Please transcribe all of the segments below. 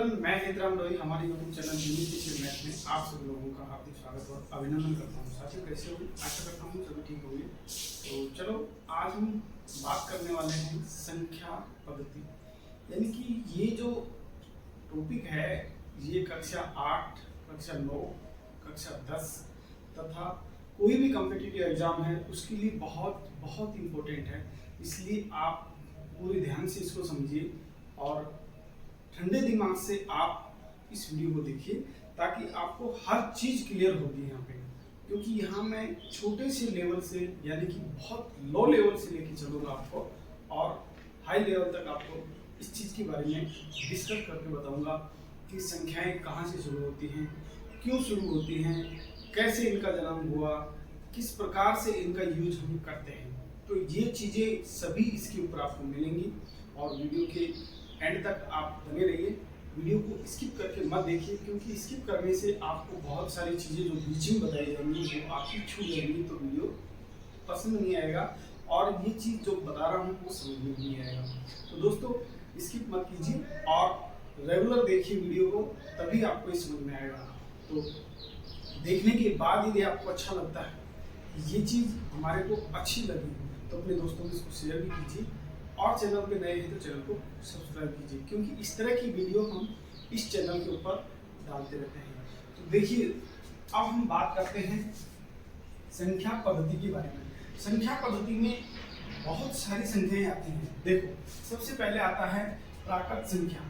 Everyone, मैं नेत्राम रोही हमारे यूट्यूब चैनल यूनिक मैथ में आप सभी लोगों का हार्दिक स्वागत और अभिनंदन करता हूँ। साथियों, कैसे हो? आशा करता हूँ सभी ठीक होंगे। तो चलो, आज हम बात करने वाले हैं संख्या पद्धति, यानी कि ये जो टॉपिक है ये कक्षा 8, कक्षा 9, कक्षा 10 तथा कोई भी कॉम्पिटिटिव एग्जाम है उसके लिए बहुत बहुत इम्पोर्टेंट है। इसलिए आप पूरे ध्यान से इसको समझिए और ठंडे दिमाग से आप इस वीडियो को देखिए ताकि आपको हर चीज़ क्लियर होगी यहाँ पे, क्योंकि यहाँ मैं छोटे से लेवल से यानी कि बहुत लो लेवल से लेके चलूँगा आपको और हाई लेवल तक आपको इस चीज़ के बारे में डिस्कस करके बताऊँगा कि संख्याएं कहाँ से शुरू होती हैं, क्यों शुरू होती हैं, कैसे इनका जन्म हुआ, किस प्रकार से इनका यूज हम करते हैं। तो ये चीज़ें सभी इसके ऊपर आपको मिलेंगी और वीडियो के एंड तक आप बने रहिए। वीडियो को स्किप करके मत देखिए, क्योंकि स्किप करने से आपको बहुत सारी चीज़ें जो बीच में बताई जाएंगी वो आपकी छूट जाएंगी, तो वीडियो पसंद नहीं आएगा और ये चीज़ जो बता रहा हूँ वो समझ में नहीं आएगा। तो दोस्तों, स्किप मत कीजिए और रेगुलर देखिए वीडियो को, तभी आपको ये समझ में आएगा। तो देखने के बाद यदि आपको अच्छा लगता है, ये चीज़ हमारे को अच्छी लगी, तो अपने दोस्तों को इसको शेयर भी कीजिए और चैनल पे नए हैं तो चैनल को सब्सक्राइब कीजिए, क्योंकि इस तरह की वीडियो हम इस चैनल के ऊपर डालते रहते हैं। तो देखिए, अब हम बात करते हैं संख्या पद्धति के बारे में। संख्या पद्धति में बहुत सारी संख्याएं आती हैं। देखो, सबसे पहले आता है प्राकृत संख्या,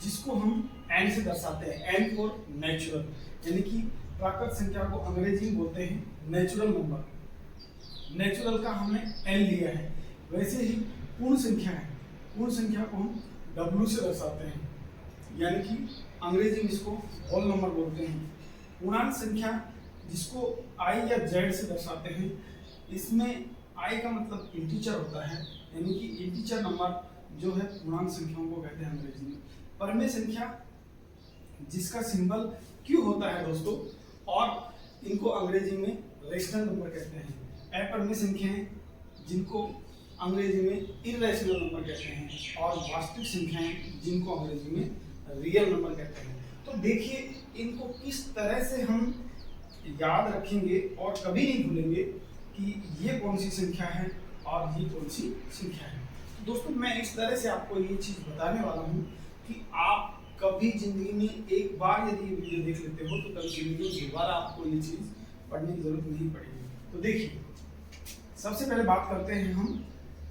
जिसको हम n से दर्शाते हैं, n फॉर नेचुरल, यानी कि प्राकृत संख्या को अंग्रेजी में बोलते हैं नेचुरल नंबर। नेचुरल का हमने n लिया है। वैसे ही पूर्ण संख्या है, पूर्ण संख्या को हम W से दर्शाते हैं, यानी कि अंग्रेजी में इसको होल नंबर बोलते हैं। पूर्णांक संख्या जिसको I या Z से दर्शाते हैं, इसमें I का मतलब इंटीजर होता है, यानी कि इंटीजर नंबर जो है पूर्णांक संख्याओं को कहते हैं अंग्रेजी में। परमेय संख्या जिसका सिंबल Q होता है दोस्तों, और इनको अंग्रेजी में रेशनल नंबर कहते हैं। अपरिमेय संख्याएं जिनको अंग्रेजी में इरेशनल नंबर कहते हैं, और वास्तविक संख्याएं जिनको अंग्रेजी में रियल नंबर कहते हैं। तो देखिए, इनको किस तरह से हम याद रखेंगे और कभी नहीं भूलेंगे कि ये कौन सी संख्या है और ये कौन सी संख्या है। तो दोस्तों, मैं इस तरह से आपको ये चीज़ बताने वाला हूँ कि आप कभी जिंदगी में एक बार यदि ये वीडियो देख लेते हो तो कभी जिंदगी में दोबारा आपको ये चीज़ पढ़ने की जरूरत नहीं पड़ेगी। तो देखिए, सबसे पहले बात करते हैं हम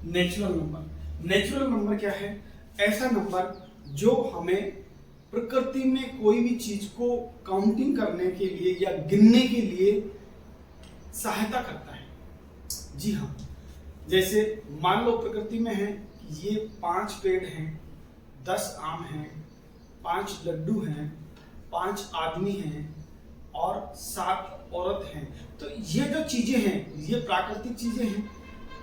नेचुरल नंबर। नेचुरल नंबर क्या है? ऐसा नंबर जो हमें प्रकृति में कोई भी चीज को काउंटिंग करने के लिए या गिनने के लिए सहायता करता है। जी हाँ, जैसे मान लो प्रकृति में है कि ये 5 पेड़ हैं, 10 आम हैं, 5 लड्डू हैं, 5 आदमी हैं और 7 औरत हैं। तो ये जो चीजें हैं ये प्राकृतिक चीजें हैं।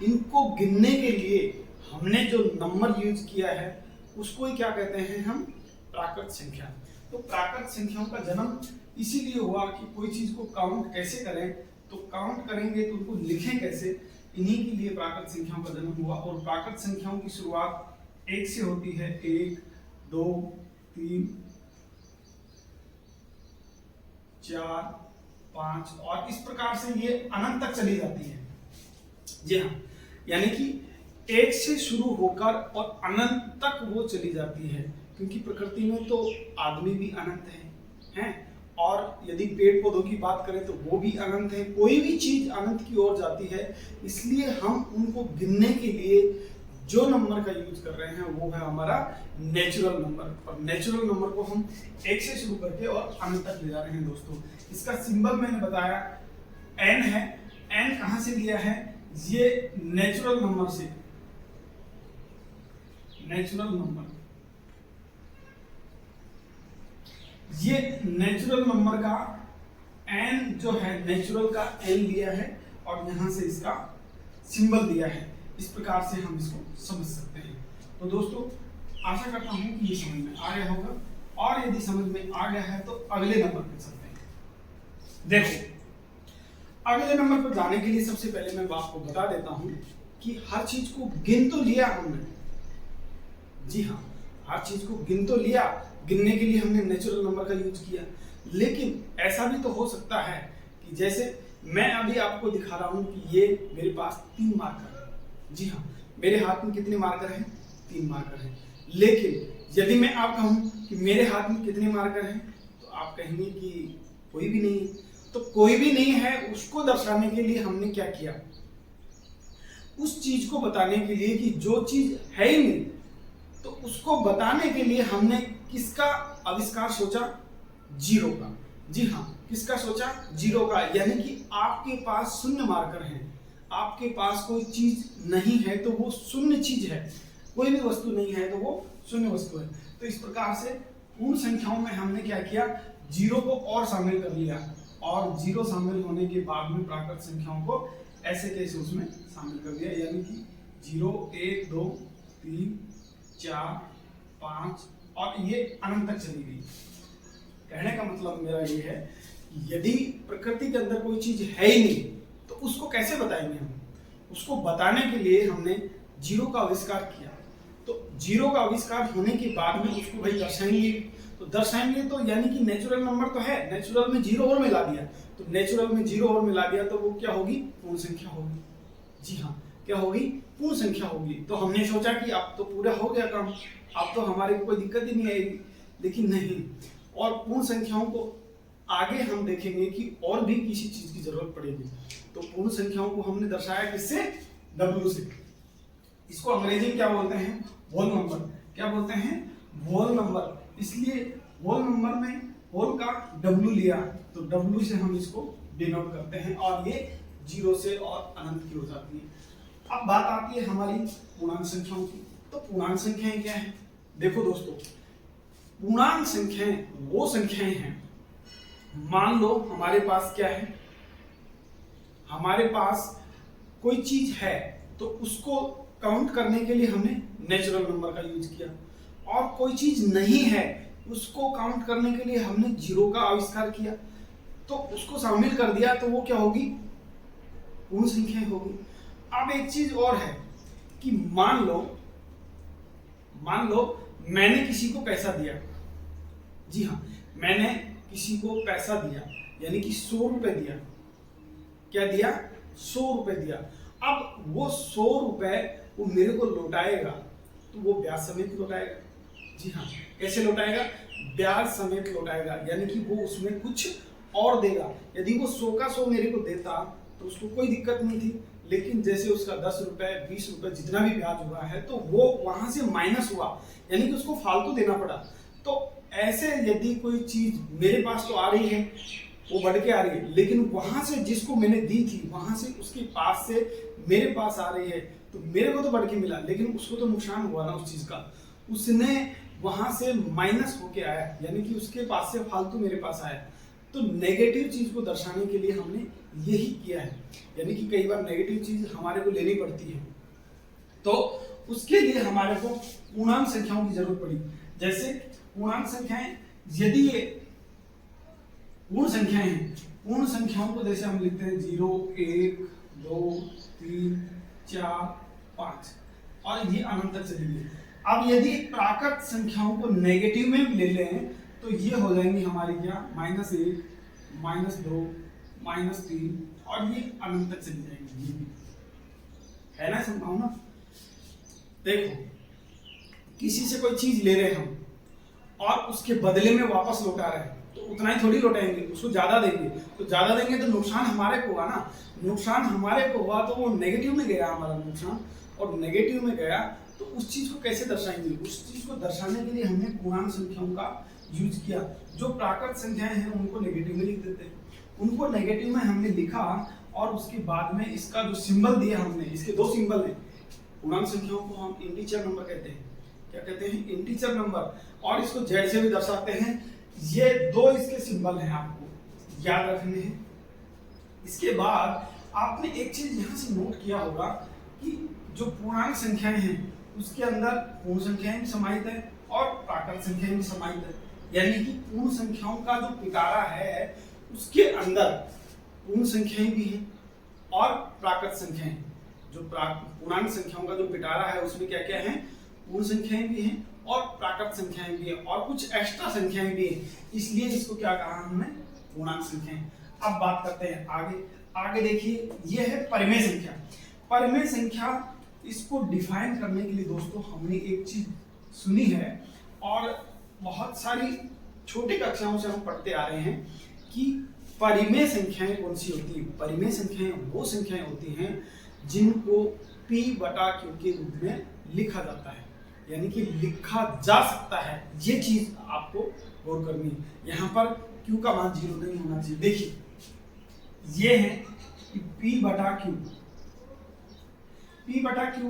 इनको गिनने के लिए हमने जो नंबर यूज किया है उसको ही क्या कहते हैं हम? प्राकृत संख्या। तो प्राकृत संख्याओं का जन्म इसीलिए हुआ कि कोई चीज को काउंट कैसे करें, तो काउंट करेंगे तो उनको लिखें कैसे, इन्हीं के लिए प्राकृत संख्याओं का जन्म हुआ। और प्राकृत संख्याओं की शुरुआत 1 से होती है, 1, 2, 3, 4, 5 और इस प्रकार से ये अनंत तक चली जाती है। जी हाँ, यानी कि 1 से शुरू होकर और अनंत तक वो चली जाती है, क्योंकि प्रकृति में तो आदमी भी अनंत हैं, और यदि पेड़ पौधों की बात करें तो वो भी अनंत है। कोई भी चीज अनंत की ओर जाती है, इसलिए हम उनको गिनने के लिए जो नंबर का यूज कर रहे हैं वो है हमारा नेचुरल नंबर। और नेचुरल नंबर को हम 1 से शुरू करके और अनंत तक ले जा रहे हैं दोस्तों। इसका सिंबल मैंने बताया n है। n कहां से लिया है? ये नेचुरल नंबर से, नेचुरल नंबर, ये नेचुरल नंबर का n जो है, नेचुरल का n लिया है और यहां से इसका सिंबल दिया है। इस प्रकार से हम इसको समझ सकते हैं। तो दोस्तों, आशा करता हूं कि ये समझ में आ गया होगा, और यदि समझ में आ गया है तो अगले नंबर पे चलते हैं। देखो, अगले नंबर पर जाने के लिए सबसे पहले मैं आपको बता देता हूं कि हर चीज को गिन तो लिया हमने। जी हाँ, हर चीज को गिन तो लिया, गिनने के लिए हमने नेचुरल नंबर का यूज किया। लेकिन ऐसा भी तो हो सकता है कि जैसे मैं अभी आपको दिखा रहा हूं कि ये मेरे पास 3 मार्कर है। जी हाँ, मेरे हाथ में कितने मार्कर हैं? 3 मार्कर हैं। लेकिन यदि मैं आप कहूं कि मेरे हाथ में कितने मार्कर हैं, तो आप कहेंगे कि कोई भी नहीं है। तो कोई भी नहीं है उसको दर्शाने के लिए हमने क्या किया, उस चीज को बताने के लिए कि जो चीज है ही नहीं, तो उसको बताने के लिए हमने किसका आविष्कार सोचा? जीरो का। जी हाँ, किसका सोचा? जीरो का। यानी कि आपके पास शून्य मार्कर है, आपके पास कोई चीज नहीं है तो वो शून्य चीज है, कोई भी वस्तु नहीं है तो वो शून्य वस्तु है। तो इस प्रकार से पूर्ण संख्याओं में हमने क्या किया, जीरो को और शामिल कर लिया, और जीरो शामिल होने के बाद में प्राकृत संख्याओं को ऐसे कैसे उसमें शामिल कर दिया। यानी कि 0, 1, 2, 3, 4, 5 और ये अनंत तक चली गई। कहने का मतलब मेरा ये है कि यदि प्रकृति के अंदर कोई चीज है ही नहीं तो उसको कैसे बताएंगे हम? उसको बताने के लिए हमने जीरो का आविष्कार किया। तो जीरो का आविष्कार होने के बाद में उसको भाई दर्शाएंगे, तो दर्शाएंगे तो यानी कि नेचुरल नंबर तो है, नेचुरल में जीरो और मिला दिया, तो नेचुरल में जीरो और मिला दिया तो वो क्या होगी? पूर्ण संख्या होगी। जी हाँ, क्या होगी? पूर्ण संख्या होगी। तो हमने सोचा कि अब तो पूरा हो गया काम, अब तो हमारे को कोई दिक्कत ही नहीं आएगी, लेकिन नहीं। और पूर्ण संख्याओं को आगे हम देखेंगे कि और भी किसी चीज की जरूरत पड़ेगी। तो पूर्ण संख्याओं को हमने दर्शाया किससे? W से। इसको अंग्रेजी में क्या बोलते हैं? Whole number. क्या बोलते हैं? Whole number. इसलिए होल नंबर में होल का W लिया, तो W से हम इसको डिनोट करते हैं, और ये जीरो से और अनंत की हो जाती है। अब बात आती है हमारी पूर्णांक संख्याओं की। तो पूर्णांक संख्याएं क्या है? देखो दोस्तों, पूर्णांक संख्याएं वो संख्याएं हैं, मान लो हमारे पास क्या है, हमारे पास कोई चीज है तो उसको काउंट करने के लिए हमने नेचुरल नंबर का यूज किया, और कोई चीज नहीं है उसको काउंट करने के लिए हमने जीरो का आविष्कार किया, तो उसको शामिल कर दिया, तो वो क्या होगी? पूर्ण संख्या होगी। अब एक चीज और है कि मान लो मैंने किसी को पैसा दिया। जी हाँ, मैंने किसी को पैसा दिया, यानी कि 100 रुपए दिया। क्या दिया? 100 रुपए दिया। अब वो 100 रुपए वो मेरे को लौटाएगा, तो वो ब्याज समेत लौटाएगा। जी हाँ, कैसे लौटाएगा? ब्याज समेत लौटाएगा, यानी कि वो उसमें कुछ और देगा। यदि वो 100 का 100 मेरे को देता तो उसको कोई दिक्कत नहीं थी, लेकिन जैसे उसका 10 रुपए 20 रुपए जितना भी ब्याज हुआ है तो वो वहां से माइनस हुआ, यानी कि उसको फालतू देना पड़ा। तो ऐसे यदि कोई चीज मेरे पास तो आ रही है, वो बढ़ के आ रही है, लेकिन वहां से जिसको मैंने दी थी वहां से उसके पास से मेरे पास आ रही है, तो मेरे को तो बढ़ के मिला, लेकिन उसको तो नुकसान हुआ ना उस चीज का। उसने वहां से माइनस होके आया, यानी कि उसके पास से फालतू मेरे पास आया। तो नेगेटिव चीज को दर्शाने के लिए हमने यही किया है, यानी कि कई बार नेगेटिव चीज हमारे को लेनी पड़ती है, तो उसके लिए हमारे को पूर्णांक संख्याओं की जरूरत पड़ी। जैसे पूर्णांक संख्याएं, यदि ये पूर्ण संख्याएं हैं, पूर्ण संख्याओं को जैसे हम लिखते हैं 0, 1, 2, 3, 4, 5 और ये अनंत तक चली गई। अब यदि प्राकृत संख्याओं को नेगेटिव में ले लें तो ये हो जाएंगी हमारी क्या? -1, -2, -3 और ये अनंत तक चली जाएंगी। ये भी है ना संभावना। देखो, किसी से कोई चीज ले रहे हम और उसके बदले में वापस लौटा रहे हैं, तो उतना ही थोड़ी लौटाएंगे, उसको ज्यादा देंगे। तो ज्यादा देंगे तो नुकसान हमारे को हुआ ना, नुकसान हमारे को हुआ तो वो नेगेटिव में गया हमारा नुकसान, और नेगेटिव में गया तो उस चीज को कैसे दर्शाएंगे? उस चीज को दर्शाने के लिए हमने पूर्णांक संख्याओं का यूज किया। जो प्राकृत संख्याएं हैं उनको नेगेटिव में लिख देते हैं, उनको नेगेटिव में हमने लिखा, और उसके बाद में इसका जो सिंबल दिया हमने, इसके 2 सिंबल हैं। पूर्णांक संख्याओं को हम इंटीजर नंबर कहते हैं। क्या कहते हैं? Integer number. और इसको जेड से भी दर्शाते हैं। ये 2 इसके सिंबल हैं, आपको याद रखने हैं। इसके बाद आपने एक चीज यहां से नोट किया होगा कि जो पूर्णांक संख्याएं हैं उसके अंदर पूर्ण संख्याएं भी समाहित है और प्राकृत संख्याएं भी समाहित है, यानी कि पूर्ण संख्याओं का जो पिटारा है उसके अंदर पूर्ण संख्याएं भी हैं और प्राकृत संख्याएं। जो पूर्णांक संख्याओं का जो पिटारा है उसमें क्या क्या है? पूर्ण संख्याएं भी हैं और प्राकृत संख्याएं भी है और कुछ एक्स्ट्रा संख्याएं भी है, इसलिए इसको क्या कहा हमने, पूर्णांक संख्याएं। अब बात करते हैं आगे देखिए, यह है परिमेय संख्या। परिमेय संख्या, इसको डिफाइन करने के लिए दोस्तों हमने एक चीज सुनी है और बहुत सारी छोटी कक्षाओं से हम पढ़ते आ रहे हैं कि परिमेय संख्याएं कौन सी होती है। परिमेय संख्याएं वो संख्याएं होती हैं जिनको P बटा Q के रूप में लिखा जाता है, यानी कि लिखा जा सकता है। ये चीज आपको गौर करनी है। यहाँ पर Q का मान 0 नहीं होना चाहिए। देखिए ये है कि P बटा Q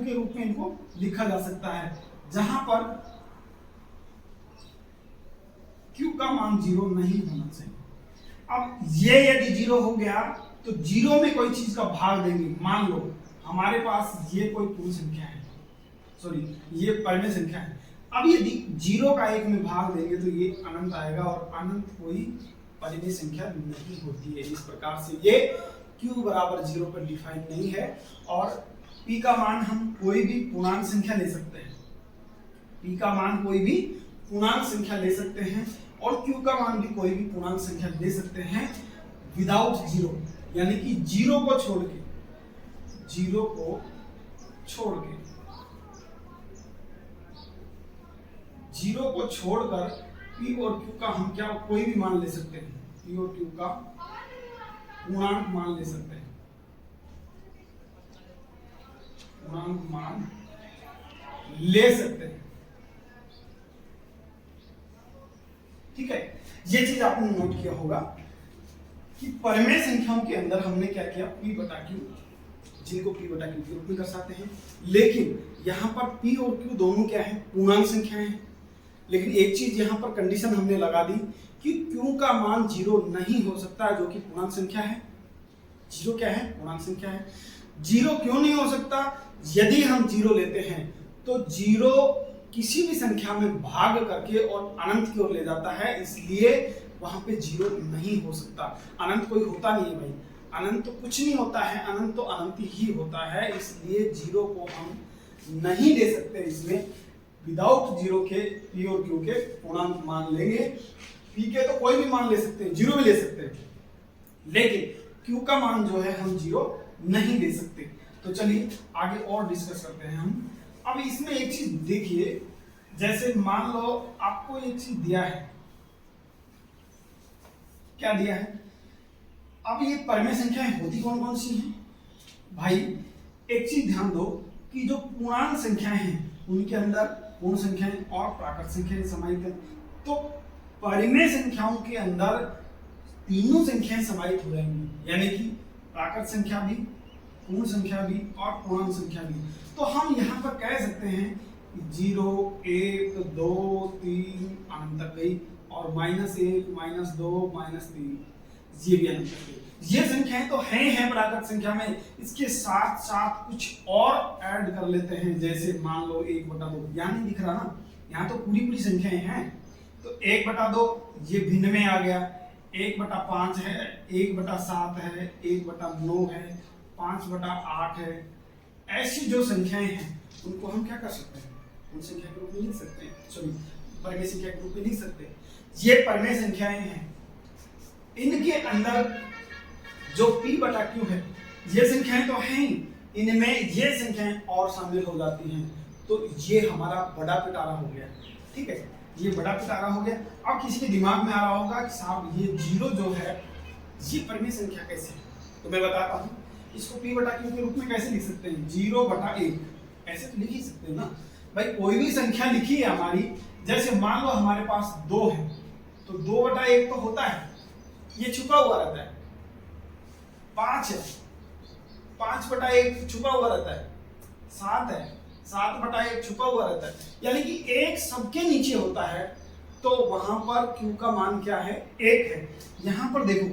के रूप में इनको लिखा जा सकता है, जहां पर Q का मान 0 नहीं होना चाहिए। अब ये यदि 0 हो गया तो 0 में कोई चीज का भाग देंगे। मान लो हमारे पास ये कोई पूर्ण संख्या है, सॉरी ये परिमेय संख्या है। अब यदि 0 का 1 में भाग देंगे तो ये अनंत आएगा और अनंत कोई परिमेय संख्या नहीं होती है। इस प्रकार से ये Q बराबर 0 पर डिफाइन नहीं है और P का मान हम कोई भी पूर्णांक संख्या ले सकते हैं। P का मान कोई भी पूर्णांक संख्या ले सकते हैं और Q का मान भी कोई भी पूर्णांक संख्या ले सकते हैं विदाउट 0, यानी कि 0 को छोड़ के छोड़कर P और Q का हम क्या कोई भी मान ले सकते हैं। P और Q का पूर्णांक मान ले सकते हैं, पूर्णांक मान ले सकते हैं। ठीक है, ये चीज आपने नोट किया होगा कि परिमेय संख्याओं के अंदर हमने क्या किया, P बटा Q, जिनको P बटा Q के रूप में दर्शाते हैं। लेकिन यहाँ पर P और Q दोनों क्या है, पूर्णांक संख्याएं हैं। लेकिन एक चीज यहाँ पर कंडीशन हमने लगा दी कि Q का मान 0 नहीं हो सकता, जो कि पूर्णांक संख्या है। 0 क्या है, पूर्णांक संख्या है। 0 क्यों नहीं हो सकता, यदि हम 0 लेते हैं तो 0 किसी भी संख्या में भाग करके और अनंत की ओर ले जाता है, इसलिए वहां पे 0 नहीं हो सकता। अनंत कोई होता नहीं है भाई, अनंत तो कुछ नहीं होता है, अनंत तो अनंत ही होता है, इसलिए 0 को हम नहीं ले सकते। इसमें विदाउट 0 के P और Q के पूर्णांक मान लेंगे। P के तो कोई भी मान ले सकते हैं, 0 भी ले सकते हैं, लेकिन Q का मान जो है हम 0 नहीं ले सकते। तो चलिए आगे और डिस्कस करते हैं हम। अब इसमें एक चीज देखिए, जैसे मान लो आपको एक चीज दिया है, क्या दिया है। अब ये परिमेय संख्याएं होती कौन कौन सी हैं भाई, एक चीज ध्यान दो कि जो पूर्णांक संख्याएं हैं उनके अंदर पूर्ण संख्याएं और प्राकृत संख्याएं समाहित हैं। तो परिमेय संख्याओं के अंदर तीनों संख्याएं समाहित हो जाएंगी, यानी कि प्राकृत संख्या भी, पूर्ण संख्या भी और पूर्णांक संख्या भी। तो हम यहाँ पर कह सकते हैं 0, 1, 2, 3 अनंत तक गई और -1, -2, -3 ये भी अनंत तक गई। ये संख्याएं तो हैं प्राकृत संख्या में, इसके साथ साथ कुछ और ऐड कर लेते हैं। जैसे मान लो 1/2, यहाँ नहीं दिख रहा ना, यहाँ तो पूरी संख्याएं हैं। तो 1/2 ये भिन्न में आ गया, 1/5 है, 1/7 है, 1/9 है, 5/8 है। ऐसी जो संख्याएं हैं उनको हम क्या कर सकते हैं, उन संख्या के रूप में लिख सकते हैं, सॉरी परिमेय संख्या के रूप में लिख सकते हैं। ये परिमेय संख्याएं हैं, इनके अंदर जो P बटा Q है, ये संख्याएं तो हैं, इनमें ये संख्याएं और शामिल हो जाती हैं। तो ये हमारा बड़ा पिटारा हो गया। ठीक है, ये बड़ा पिटारा हो गया। अब किसी के दिमाग में आ रहा होगा कि साहब ये 0 जो है ये परिमेय संख्या कैसे है, तो मैं बताता हूँ। इसको P बटा Q के रूप में कैसे लिख सकते हैं, 0/1 ऐसे तो लिख ही सकते हैं ना भाई। कोई भी संख्या लिखी है हमारी, जैसे मान लो हमारे पास 2 है तो 2/1 तो होता है, ये छुपा हुआ रहता है। 5 है, 5/1 छुपा हुआ रहता है। 7 है, 7/1 छुपा हुआ रहता है। यानी कि 1 सबके नीचे होता है, तो वहां पर Q का मान क्या है, 1 है। यहां पर देखो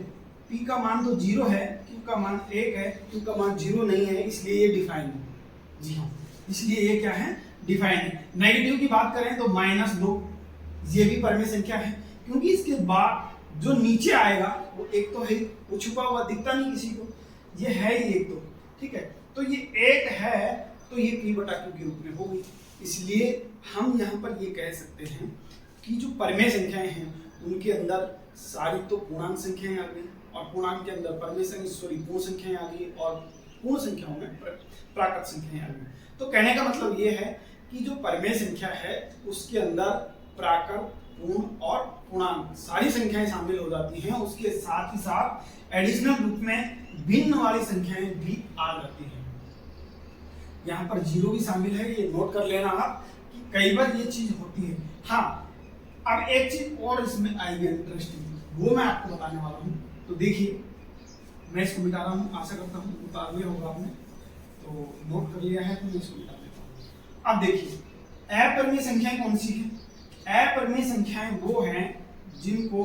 P का मान तो 0 है, Q का मान 1 है, Q का मान 0 नहीं है, इसलिए ये डिफाइन है। जी हाँ, इसलिए ये क्या है, डिफाइन है। नेगेटिव की बात करें तो -2 ये भी परिमेय संख्या है, क्योंकि इसके बाद जो नीचे आएगा वो 1 तो है, वो छुपा हुआ दिखता नहीं किसी को, ये है ही 1 तो। ठीक है, तो ये 1 है तो ये P बटा Q के रूप में होगी, इसलिए हम यहाँ पर ये कह सकते हैं कि जो परिमेय संख्याएं हैं उनके अंदर सारी तो पूर्णांक संख्याएं आ गई और पूर्णांक के अंदर पूर्ण संख्याएं आ गई और पूर्ण संख्याओं में प्राकृत संख्याएं आ गई। तो कहने का मतलब ये है कि जो परिमेय संख्या है उसके अंदर प्राकृत, पूर्ण और पूर्णांक सारी संख्याएं शामिल हो जाती हैं। उसके साथ ही साथ एडिशनल रूप में भिन्न वाली संख्याएं भी आ जाती हैं। यहाँ पर जीरो भी शामिल है, ये नोट कर लेना आप कि कई बार ये चीज होती है। हाँ, अब एक चीज और इसमें आएगी इंटरेस्टिंग, वो मैं आपको बताने वाला हूँ। तो देखिए मैं इसको मिटा रहा हूँ, आशा करता हूँ उतार लिया होगा आपने, तो नोट कर लिया है तो मैं इसको मिटा देता हूँ। अब देखिए अपरिमेय संख्याएं कौन सी हैं? अपरिमेय संख्याएं वो हैं जिनको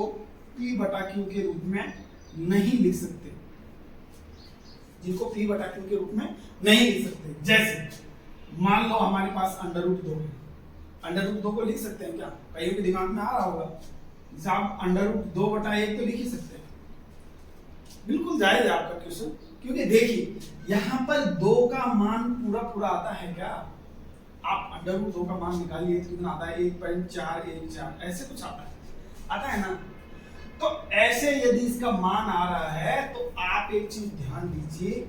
p बटा q के रूप में नहीं लिख सकते, जिनको p बटा q के रूप में नहीं लिख सकते। जैसे मान लो हमारे पास √2 है, √2 को लिख सकते हैं क्या? कईयों के दिमाग में आ रहा होगा साहब √2 बटा 1 तो लिख ही सकते हैं। बिल्कुल जायज है आपका क्वेश्चन, क्योंकि देखिए यहाँ पर 2 का मान पूरा आता है क्या? आप √2 का मान निकालिए तो कितना आता है? 1.414 ऐसे कुछ आता है ना। तो ऐसे यदि इसका मान आ रहा है तो आप एक चीज ध्यान दीजिए,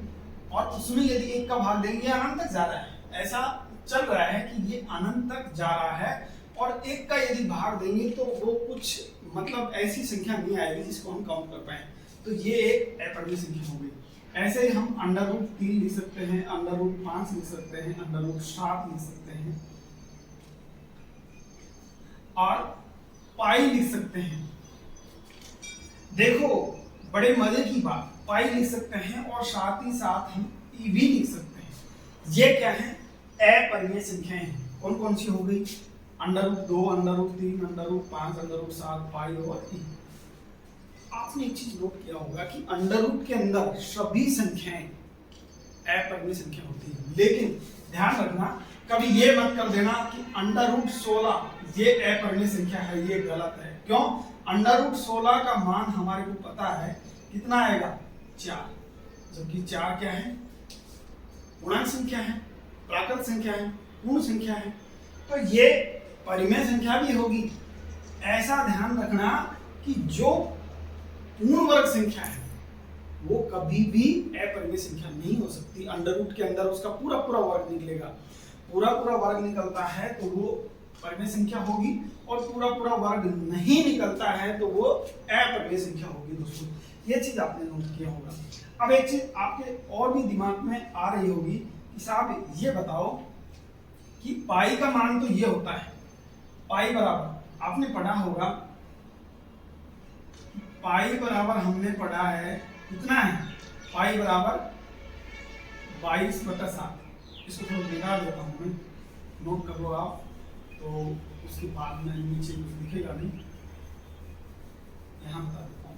और उसमें यदि 1 का भाग देंगे अनंत तक जा रहा है, ऐसा चल रहा है कि ये अनंत तक जा रहा है, और 1 का यदि भाग देंगे तो वो कुछ मतलब ऐसी संख्या नहीं आएगी जिसको हम काउंट कर पाए। तो ये एक अपरिमेय संख्या हो गई। ऐसे ही हम √3 लिख सकते हैं, √5 लिख सकते हैं, √7 लिख सकते हैं और पाई लिख सकते हैं। देखो बड़े मजे की बात, पाई लिख सकते हैं और साथ ही साथ हम ई भी लिख सकते हैं। ये क्या है? अपरिमेय संख्याएं हैं। कौन कौन सी हो गई? √2, √3, √5, √7, पाई और ई। आपने एक चीज नोट किया होगा कि √ के अंदर सभी संख्याएं अपरिमेय संख्या होती है, लेकिन ध्यान रखना कभी ये मत कर देना कि √16 ये अपरिमेय संख्या है, ये गलत है। क्यों? √16 का मान हमारे को पता है कितना आएगा? 4, जबकि 4 क्या है? पूर्णांक संख्या है, प्राकृत संख्या है, पूर्ण संख्या है, तो ये परिमेय संख्या भी होगी। ऐसा ध्यान रखना कि जो पूर्ण वर्ग संख्या है वो कभी भी अपरिमेय संख्या नहीं हो सकती। √ के अंदर उसका पूरा वर्ग निकलेगा, पूरा वर्ग निकलता है तो वो परिमेय संख्या होगी, और पूरा वर्ग नहीं निकलता है तो वो अपरिमेय संख्या होगी। दोस्तों ये चीज आपने नोट किया होगा। अब एक चीज आपके और भी दिमाग में आ रही होगी कि साहब ये बताओ कि पाई का मान तो ये होता है, पाई बराबर आपने पढ़ा होगा, पाई बराबर हमने पढ़ा है कितना है? पाई बराबर 22/7। इसको थोड़ा मिटा देता हूँ मैं, नोट कर लो आप, तो उसके बाद में नीचे कुछ दिखेगा नहीं, यहाँ बता देता हूँ।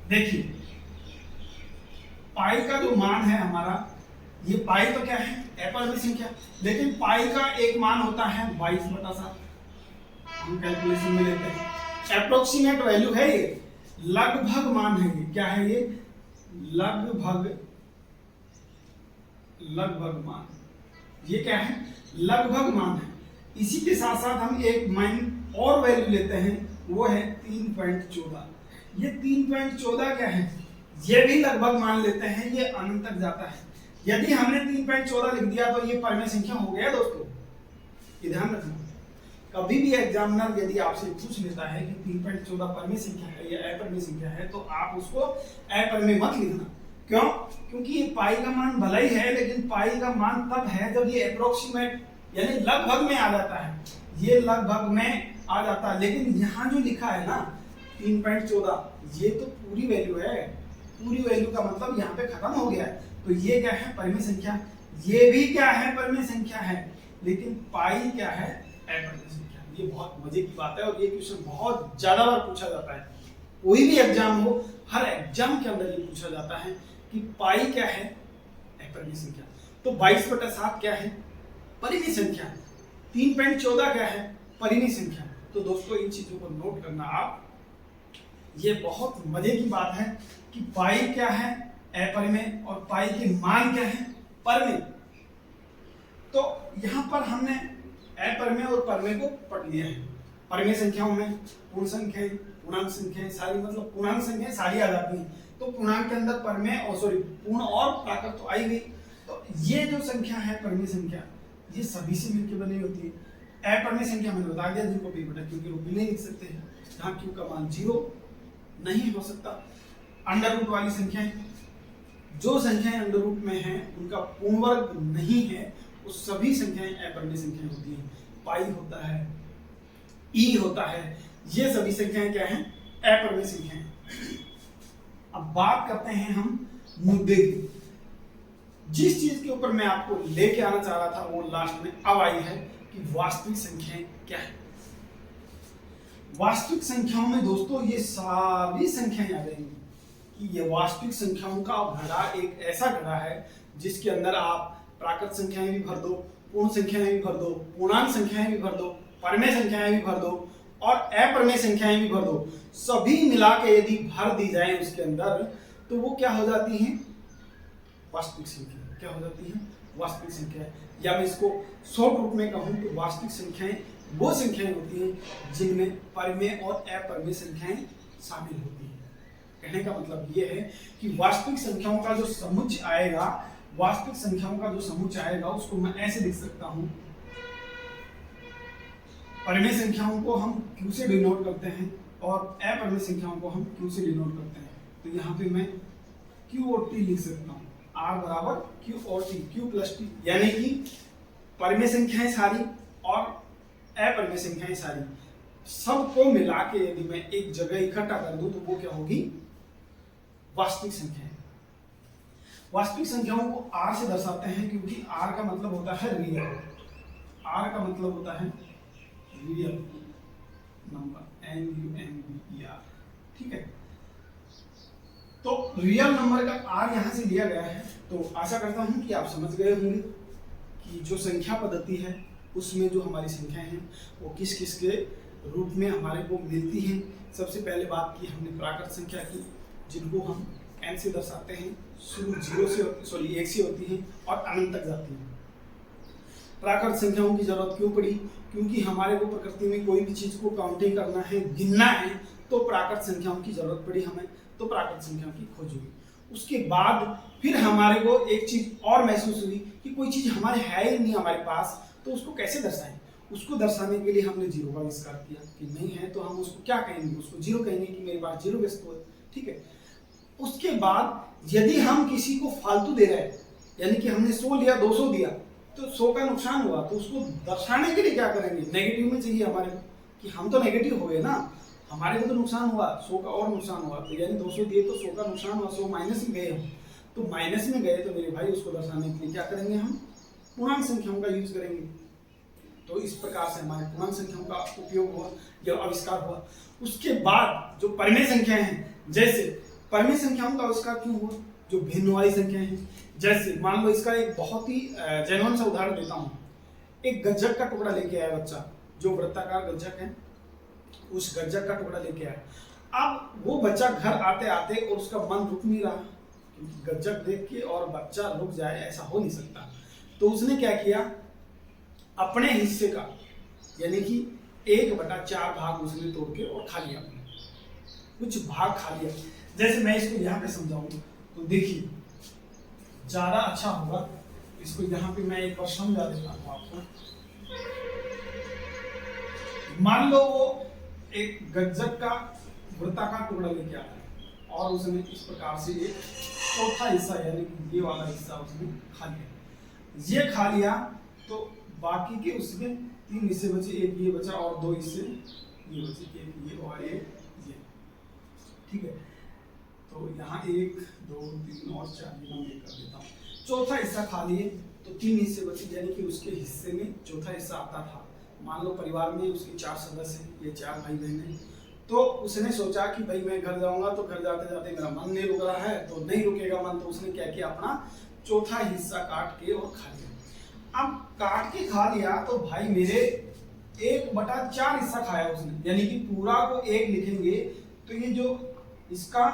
देखिए पाई का जो मान है हमारा, ये पाई तो क्या है? अपरिमेय संख्या, लेकिन पाई का एक मान होता है 22/7। हम कैलकुलेशन में लेते हैं, अप्रोक्सीमेट वैल्यू है ये, लगभग मान है ये। क्या है ये? लगभग मान। ये क्या है? लगभग मान है। इसी के साथ साथ हम एक मान और वैल्यू लेते हैं, वो है 3.14। ये 3.14 क्या है? ये भी लगभग मान लेते हैं, ये अनंत तक जाता है। यदि हमने 3.14 लिख दिया तो ये परिमेय संख्या हो गया दोस्तों, ये ध्यान रखना। कभी भी एग्जामिनर यदि आपसे पूछ लेता है कि 3.14 परिमेय संख्या है या अपरिमेय संख्या है, तो आप उसको अपरिमेय मत लिखना। क्यों? क्योंकि ये पाई का मान भला ही है, लेकिन पाई का मान तब है जब ये अप्रोक्सीमेट यानी लगभग में आ जाता है, ये लगभग में आ जाता है। लेकिन यहाँ जो लिखा है ना 3.14, ये तो पूरी वैल्यू है, पूरी वैल्यू का मतलब यहाँ पे खत्म हो गया है। तो ये क्या है? परिमेय संख्या। ये भी क्या है? परिमेय संख्या है, लेकिन पाई क्या है? अपरिमेय संख्या। ये बहुत मजे की बात है, और ये क्वेश्चन बहुत ज्यादा बार पूछा जाता है। कोई भी एग्जाम हो, हर एग्जाम के अंदर ये पूछा जाता है कि पाई क्या है? अपरिमेय संख्या। तो 22/7 क्या है? परिमेय संख्या। 3.14 क्या है? परिमेय संख्या। तो दोस्तों इन चीजों को नोट करना आप, ये बहुत मजे की बात है कि पाई क्या है? अपरिमेय, और पाई के मान क्या है? परिमेय। तो यहाँ पर हमने अपरिमेय और परिमेय को पढ़ लिया है। परिमेय संख्याओं में पूर्ण संख्याएं, पूर्णांक संख्याएं सारी, मतलब पूर्णांक संख्याएं सारी आ जाती हैं। तो पूर्णांक के अंदर परिमेय और सॉरी पूर्ण और प्राकृत तो आई गई। तो ये जो संख्या है परिमेय संख्या, ये सभी से मिलकर बनी होती है। अपरिमेय संख्या मैंने बता दिया जिनको पी बटा क्योंकि रूप में नहीं लिख सकते हैं, जहाँ क्यू का मान 0 नहीं हो सकता। अंडर रूट वाली संख्याएं, जो संख्याएं अंडर रूट में हैं उनका पूर्ण वर्ग नहीं है, वो सभी संख्याएं अपरिमेय संख्याएं होती हैं। पाई होता है, ई होता है, ये सभी संख्याएं क्या हैं? अपरिमेय संख्याएं। अब बात करते हैं हम मुद्दे की। जिस चीज के ऊपर मैं आपको लेके आना चाह रहा था वो लास्ट में अब आई है कि वास्तविक संख्याएं क्या है। वास्तविक संख्याओं में दोस्तों ये सारी संख्याएं आ जाएंगी कि ये वास्तविक संख्याओं का घड़ा एक ऐसा घड़ा है जिसके अंदर आप प्राकृत संख्याएं भी भर दो, पूर्ण संख्याएं भी भर दो, पूर्णांक संख्याएं भी भर दो, परिमेय संख्याएं भी भर दो और अपरिमेय संख्याएं भी भर दो। सभी मिला के यदि भर दी जाए उसके अंदर तो वो क्या हो जाती हैं? वास्तविक संख्या। क्या हो जाती है? वास्तविक संख्या। या मैं इसको शॉर्ट रूप में कहूं तो वास्तविक संख्याएं वो संख्याएं होती हैं जिनमें परिमेय और अपरिमेय संख्याएं शामिल होती हैं। कहने का मतलब ये है कि वास्तविक संख्याओं का जो समुच्चय आएगा, वास्तविक संख्याओं का जो समुच्चय आएगा उसको मैं ऐसे लिख सकता हूं। परिमेय संख्याओं को हम Q से डिनोट करते हैं और अपरिमेय संख्याओं को हम Q से डिनोट करते हैं। तो यहाँ पे मैं Q और T लिख सकता हूँ। R बराबर Q और T, Q प्लस T, यानी कि परिमेय संख्याएं सारी और अपरिमेय संख्याएं सारी सबको मिला के यदि मैं एक जगह इकट्ठा कर दूं तो वो क्या होगी? वास्तविक संख्याएं। वास्तविक संख्याओं को R से दर्शाते हैं क्योंकि R का मतलब होता है रियल। R का मतलब होता है रियल नंबर, NUMBER। ठीक है, तो रियल नंबर का R यहां से लिया गया है। तो आशा करता हूं कि आप समझ गए होंगे कि जो संख्या पद्धति है उसमें जो हमारी संख्याएं हैं वो किस किस के रूप में हमारे को मिलती हैं। सबसे पहले बात की हमने प्राकृत संख्या की, जिनको हम n से दर्शाते हैं। शुरू 0 से, सॉरी 1 से होती हैं और अनंत तक जाती हैं। प्राकृत संख्याओं की जरूरत क्यों पड़ी? क्योंकि हमारे को प्रकृति में कोई भी चीज को काउंटिंग करना है, गिनना है, तो प्राकृत संख्याओं की जरूरत पड़ी हमें, तो प्राकृत संख्याओं की खोज हुई। उसके बाद फिर हमारे को एक चीज और महसूस हुई कि कोई चीज हमारे है ही नहीं हमारे पास, तो उसको कैसे दर्शाएं? उसको दर्शाने के लिए हमने जीरो का आविष्कार किया कि नहीं है तो हम उसको क्या कहेंगे? उसको जीरो कहेंगे कि मेरे पास जीरो वस्तु है। ठीक है, उसके बाद यदि हम किसी को फालतू दे रहे हैं, यानी कि हमने 100 लिया 200 दिया तो 100 का नुकसान हुआ, तो उसको दर्शाने के लिए क्या करेंगे? नेगेटिव में चाहिए हमारे को कि हम तो नेगेटिव हो गए ना, हमारे को तो नुकसान हुआ, 100 का और नुकसान हुआ। तो यानी 200 दिए तो 100 का नुकसान हुआ, 100 माइनस में गए हम। तो माइनस में गए तो मेरे भाई उसको दर्शाने के लिए क्या करेंगे? हम पूर्णांक संख्याओं का यूज करेंगे। तो इस प्रकार से हमारे पूर्णांक संख्याओं का उपयोग हुआ या आविष्कार हुआ। उसके बाद जो परिमेय संख्याएं हैं, जैसे परिमेय संख्याओं का आविष्कार क्यों हुआ? जो भिन्न वाली संख्याएं हैं, जैसे मान लो इसका एक बहुत ही जेन्युइन सा उदाहरण देता हूँ। एक गज्जक का टुकड़ा लेके आया बच्चा, जो वृत्ताकार गज्जक है, उस गज्जक का टुकड़ा लेके आया। अब वो बच्चा घर आते आते और उसका मन रुक नहीं रहा, क्योंकि गज्जक देख के और बच्चा रुक जाए ऐसा हो नहीं सकता। तो उसने क्या किया? अपने हिस्से का यानी कि 1/4 भाग उसने तोड़ के और खा लिया, कुछ भाग खा लिया। जैसे मैं इसको यहाँ पे समझाऊं तो देखिए ज्यादा अच्छा होगा, इसको यहाँ पे मैं एक बार समझा देता हूँ आपको। मान लो वो एक गज्जक का वृत्ताकार टुकड़ा लेके आता है और उसने इस प्रकार से एक चौथा हिस्सा यानी कि ये वाला हिस्सा उसने खा लिया। ये खा लिया तो बाकी के उसमें 3 हिस्से बचे, एक ये बचा और 2 हिस्से ये बचे, एक ये और एक ये। ठीक है, तो यहाँ 1 2 3 और 4 मैं कर देता हूँ। चौथा हिस्सा खा लिए तो 3 हिस्से बचे, यानी कि उसके हिस्से में चौथा हिस्सा आता था। मान लो परिवार में उसके 4 सदस्य हैं, ये 4 भाई बहन हैं। तो उसने सोचा कि भाई मैं घर जाऊंगा तो घर जाते जाते मेरा मन नहीं रुक रहा है, तो नहीं रुकेगा मन, तो उसने क्या किया? अपना चौथा हिस्सा काट के और खा लिया। अब काट के खा लिया तो भाई मेरे 1/4 हिस्सा खाया उसने, यानी कि पूरा को 1 लिखेंगे तो ये जो इसका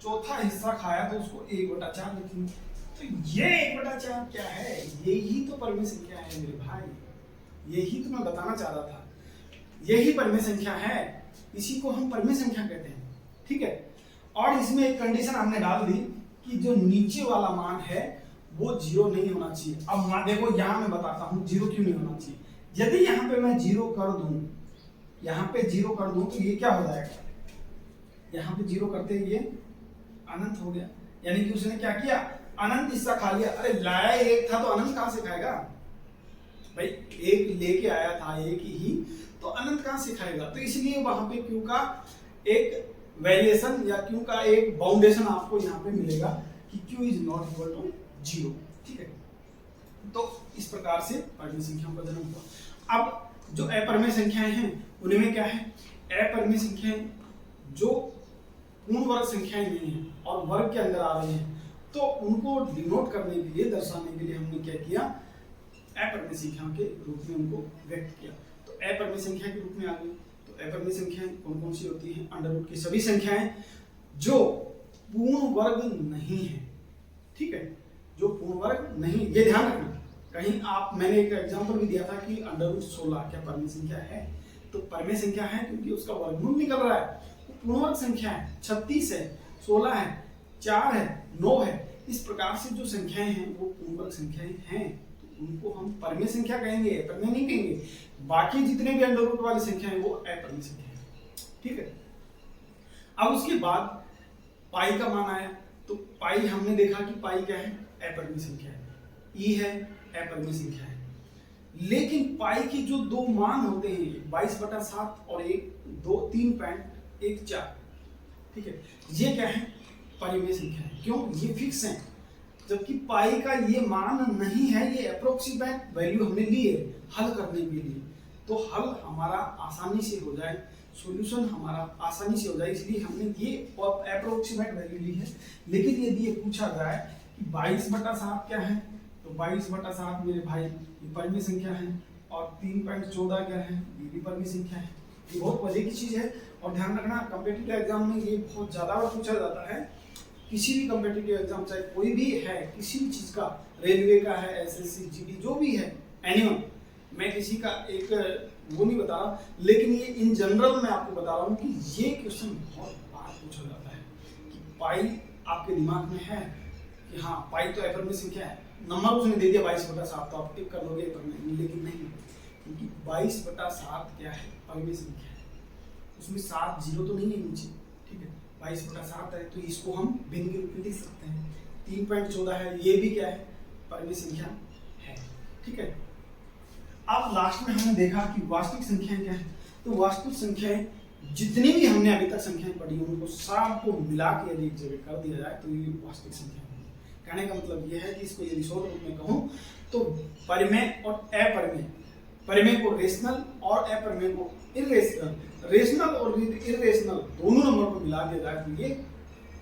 चौथा हिस्सा खाया तो उसको 1/4 लिखेंगे। तो ये 1/4 क्या है? यही तो परिमेय संख्या है मेरे भाई, यही तो मैं बताना चाह रहा था, यही परिमेय संख्या है, इसी को हम परिमेय संख्या कहते हैं। ठीक है, और इसमें एक कंडीशन हमने डाल दी कि जो नीचे वाला मान है वो 0 नहीं होना चाहिए। अब मान देखो, यहां मैं बताता हूं 0 क्यों नहीं होना चाहिए। यदि यहां पे मैं 0 कर दूं, यहां पे 0 कर दूं, तो ये क्या हो जाएगा? यहां पे 0 करते ही ये अनंत हो गया, यानी कि उसने क्या किया? अनंत हिस्सा खा लिया। अरे लाया एक था तो अनंत कहां से खाएगा भाई? एक लेके आया था एक ही, तो अनंत कहां से खाएगा? तो इसलिए वहां पे क्यों का एक वेरिएशन या क्यों का एक बाउंडेशन आपको यहाँ पे मिलेगा कि q is not equal to 0। ठीक है, तो इस प्रकार से परिमेय संख्याओं का जन्म हुआ। अब जो अपरिमेय संख्याएं हैं उनमें क्या है? अपरिमेय संख्याएं जो पूर्ण वर्ग संख्याएं नहीं है और वर्ग के अंदर आ रही हैं, तो उनको डिनोट करने के लिए, दर्शाने के लिए हमने क्या किया? अपरिमेय संख्याओं के रूप में उनको व्यक्त किया। तो अपरिमेय संख्या के रूप में आ गई। तो अपरिमेय संख्याएं कौन कौन सी होती हैं? अंडर रूट की सभी संख्याएं जो पूर्ण वर्ग नहीं है। ठीक है, जो पूर्ण वर्ग नहीं, ये ध्यान रखना। कहीं आप, मैंने एक एग्जांपल भी दिया था कि अंडर रूट 16 क्या परिमेय संख्या है? तो परिमेय संख्या है क्योंकि उसका वर्गमूल निकल रहा है। तो पूर्ण वर्ग संख्या है, 36 है, 16 है, 4 है, 9 है, इस प्रकार से जो संख्याएं हैं वो पूर्ण वर्ग संख्याएं हैं, तो उनको हम परिमेय संख्या कहेंगे, परिमेय नहीं कहेंगे। बाकी जितने भी अंडर रूट वाली संख्याएं वो अपरिमेय संख्या है। ठीक है, अब उसके बाद पाई का मान आया, तो पाई हमने देखा कि पाई क्या है? अपरिमेय संख्या है। ई है, अपरिमेय संख्या है। लेकिन पाई के जो दो मान होते हैं 22/7 और 3.14, ठीक है, ये क्या है? परिमेय संख्या है। क्यों? ये फिक्स है, जबकि पाई का ये मान नहीं है, ये अप्रोक्सीमेट वैल्यू हमने ली है हल करने के लिए, तो हल हमारा आसानी से हो जाए, सॉल्यूशन हमारा आसानी से हो जाए, इसलिए हमने ये अप्रोक्सीमेट वैल्यू ली है। लेकिन यदि ये पूछा जाए कि 22/7 क्या है, तो 22/7 मेरे भाई ये परिमेय संख्या है, और 3.14 क्या है? ये भी परिमेय संख्या है। ये बहुत मजे की चीज है, और ध्यान रखना कॉम्पिटिटिव एग्जाम में ये बहुत ज्यादा बार पूछा जाता है। किसी भी कॉम्पिटिटिव एग्जाम, चाहे कोई भी है, किसी भी चीज का, रेलवे का है, एसएससी, जीडी, जो भी है, एनीवन, मैं किसी का एक वो नहीं बता रहा, लेकिन ये इन जनरल मैं आपको बता रहा हूँ कि ये क्वेश्चन बहुत बार पूछा जाता है कि पाई आपके दिमाग में है कि हाँ पाई तो अपरिमेय संख्या है, नंबर उसने दे दिया 22/7, तो आप टिक कर लोगे अपरिमेय, लेकिन नहीं, क्योंकि 22/7 क्या है? परिमेय संख्या है, उसमें 7 0 तो नहीं है नीचे। ठीक है, 22/7 है, तो इसको हम भिन्न के रूप में लिख सकते हैं। 3.14 है, ये भी क्या है? परिमेय संख्या है। ठीक है, अब लास्ट में हमने देखा कि वास्तविक संख्याएं क्या है। तो वास्तविक संख्याएं जितनी भी हमने अभी तक संख्याएं पढ़ी उनको सबको मिला के यदि एक जगह कर दिया जाए तो ये वास्तविक संख्या होगी। कहने का मतलब ये है कि इसको यदि शॉर्ट रूप में कहूं तो परिमेय और अपरिमेय, परिमेय को रेशनल और अपरिमेय को इरेशनल, रेशनल और इरेशनल दोनों नंबर को मिला दिया जाए तो ये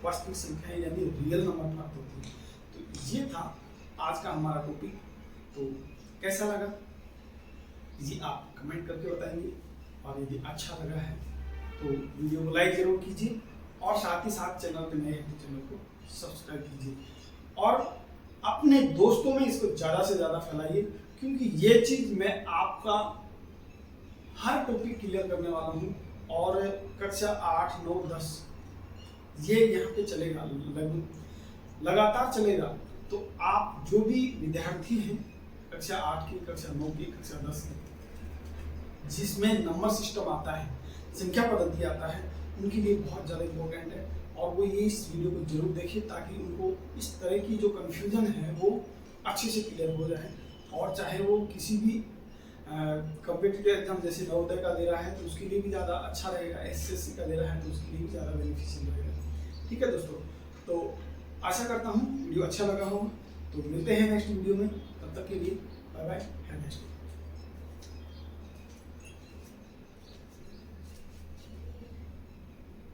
वास्तविक संख्या यानी रियल नंबर प्राप्त होती है। तो ये था आज का हमारा टॉपिक। तो कैसा लगा जी आप कमेंट करके बताएंगे, और यदि अच्छा लगा है तो वीडियो को लाइक जरूर कीजिए, और साथ ही साथ चैनल पे नए हैं तो चैनल को सब्सक्राइब कीजिए, और अपने दोस्तों में इसको ज़्यादा से ज़्यादा फैलाइए, क्योंकि ये चीज़ मैं आपका हर टॉपिक क्लियर करने वाला हूँ, और कक्षा 8, 9, 10 ये यहाँ पे चलेगा, लगातार चलेगा। तो आप जो भी विद्यार्थी हैं कक्षा 8 की, कक्षा 9 की, कक्षा 10 की, जिसमें नंबर सिस्टम आता है, संख्या पद्धति आता है, उनके लिए बहुत ज़्यादा इम्पोर्टेंट है, और वो ये इस वीडियो को जरूर देखें ताकि उनको इस तरह की जो कन्फ्यूजन है वो अच्छे से क्लियर हो जाए। और चाहे वो किसी भी कॉम्पिटिटिव एग्जाम जैसे नवोदय का दे रहा है तो उसके लिए भी ज़्यादा अच्छा रहेगा, एसएससी का दे रहा है तो उसके लिए भी ज़्यादा बेनिफिशियल रहेगा। ठीक है दोस्तों, तो आशा करता हूँ वीडियो अच्छा लगा होगा। तो मिलते हैं नेक्स्ट वीडियो में, तब तक के लिए bye bye, have a nice day.